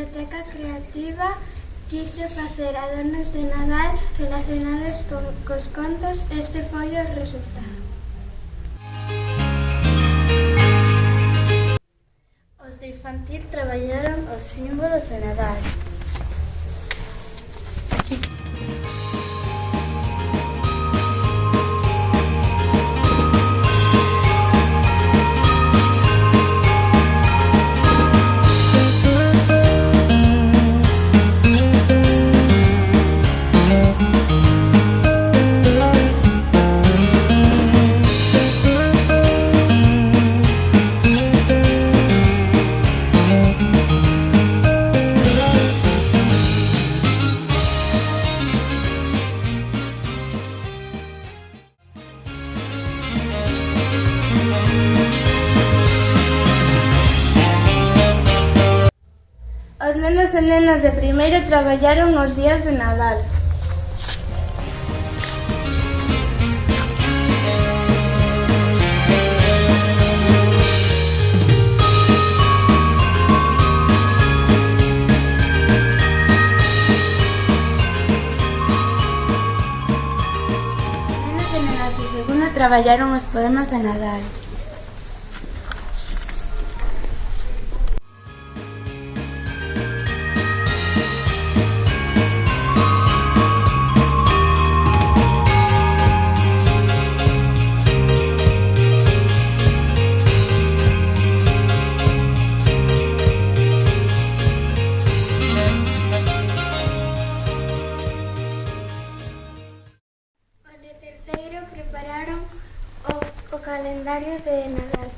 Biblioteca Creativa quixo facer adornos de Nadal relacionados cos contos. Este foi o resultado. Os de infantil traballaron os símbolos de Nadal. Os nenos e nenas de primeiro traballaron os días de Nadal. Os nenos e nenas de segundo traballaron os poemas de Nadal. Prepararon o calendario de Nadal.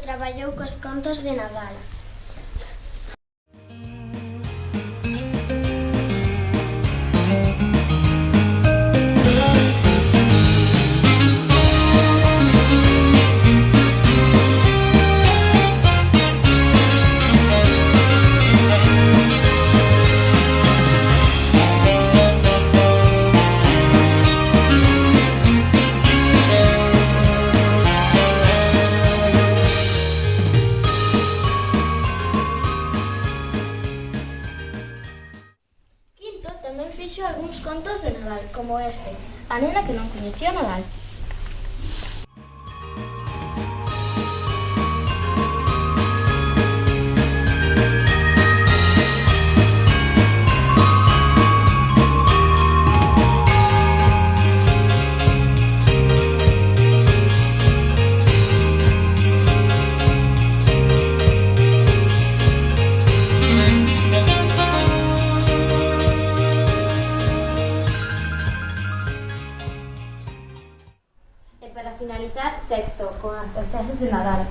Traballou cos contos de Nadal. Tamén fixo algúns contos de Nadal, como este, A nena que non coñecía Nadal. Para finalizar, sexto, con as paisaxes de Nadal.